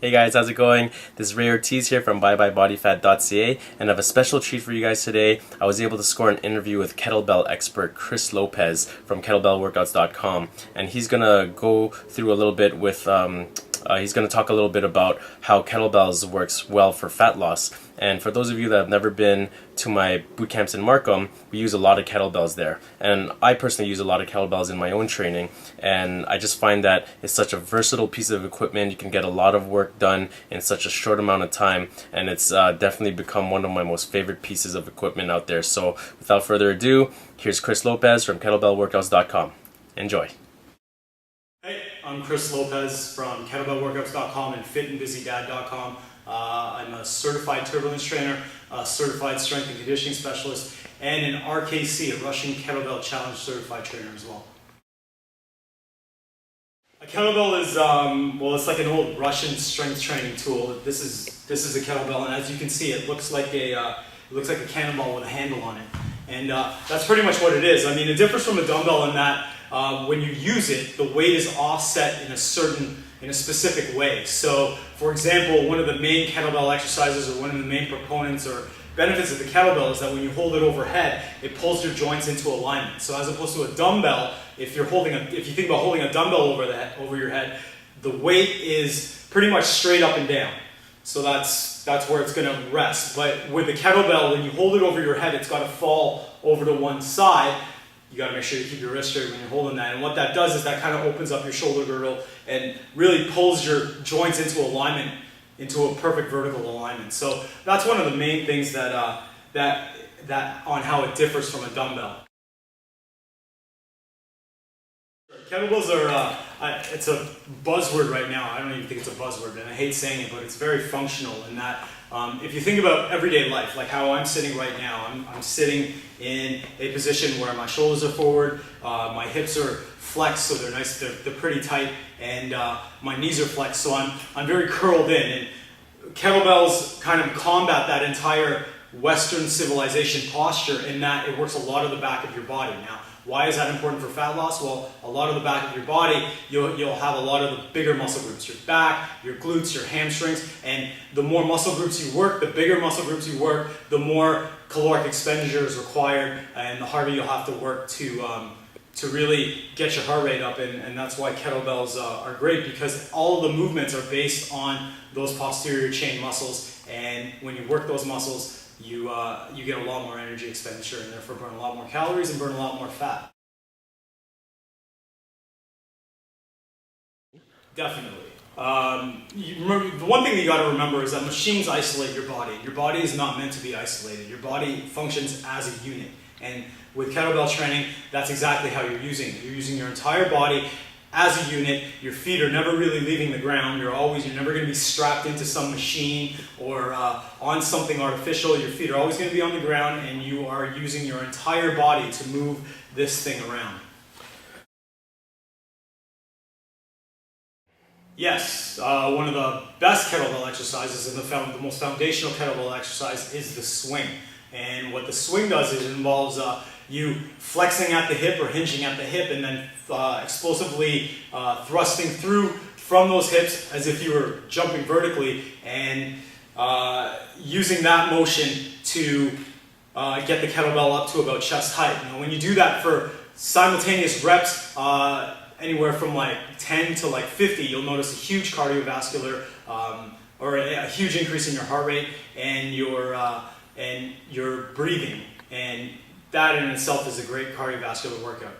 Hey guys, how's it going? This is Ray Ortiz here from byebyebodyfat.ca, and I have a special treat for you guys today. I was able to score an interview with kettlebell expert Chris Lopez from kettlebellworkouts.com, and he's gonna go through a little bit with he's going to talk a little bit about how kettlebells works well for fat loss. And for those of you that have never been to my boot camps in Markham, we use a lot of kettlebells there. And I personally use a lot of kettlebells in my own training. And I just find that it's such a versatile piece of equipment. You can get a lot of work done in such a short amount of time. And it's definitely become one of my most favorite pieces of equipment out there. So without further ado, here's Chris Lopez from kettlebellworkouts.com. Enjoy. Hey, I'm Chris Lopez from kettlebellworkouts.com and fitandbusydad.com. I'm a certified turbulence trainer, a certified strength and conditioning specialist, and an RKC, a Russian Kettlebell Challenge certified trainer as well. A kettlebell is, well, it's like an old Russian strength training tool. This is a kettlebell, and as you can see, it looks like a cannonball with a handle on it. And that's pretty much what it is. I mean, it differs from a dumbbell in that when you use it, the weight is offset in a specific way. So, for example, one of the main kettlebell exercises, or one of the main proponents or benefits of the kettlebell, is that when you hold it overhead, it pulls your joints into alignment. So, as opposed to a dumbbell, if you think about holding a dumbbell over your head, the weight is pretty much straight up and down. So that's where it's going to rest. But with the kettlebell, when you hold it over your head, it's got to fall over to one side. You got to make sure you keep your wrist straight when you're holding that. And what that does is that kind of opens up your shoulder girdle and really pulls your joints into alignment, into a perfect vertical alignment. So that's one of the main things that on how it differs from a dumbbell. Kettlebells are, it's a buzzword right now. I don't even think it's a buzzword, and I hate saying it, but it's very functional in that if you think about everyday life, like how I'm sitting right now, I'm sitting in a position where my shoulders are forward, my hips are flexed, so they're nice, they're pretty tight, and my knees are flexed, so I'm very curled in. And kettlebells kind of combat that entire Western civilization posture in that it works a lot of the back of your body. Now, why is that important for fat loss? Well, a lot of the back of your body, you'll have a lot of the bigger muscle groups. Your back, your glutes, your hamstrings, and the more muscle groups you work, the bigger muscle groups you work, the more caloric expenditure is required, and the harder you'll have to work to really get your heart rate up. And that's why kettlebells are great, because all of the movements are based on those posterior chain muscles, and when you work those muscles, you get a lot more energy expenditure and therefore burn a lot more calories and burn a lot more fat. Definitely. The one thing you got to remember is that machines isolate your body. Your body is not meant to be isolated. Your body functions as a unit. And with kettlebell training, that's exactly how you're using it. You're using your entire body as a unit. Your feet are never really leaving the ground. You're never going to be strapped into some machine or on something artificial. Your feet are always going to be on the ground, and you are using your entire body to move this thing around. Yes, one of the best kettlebell exercises and the most foundational kettlebell exercise is the swing. And what the swing does is it involves you flexing at the hip or hinging at the hip, and then explosively thrusting through from those hips as if you were jumping vertically, and using that motion to get the kettlebell up to about chest height. Now, when you do that for simultaneous reps, anywhere from like 10 to like 50, you'll notice a huge cardiovascular or a huge increase in your heart rate and your breathing, and that in itself is a great cardiovascular workout.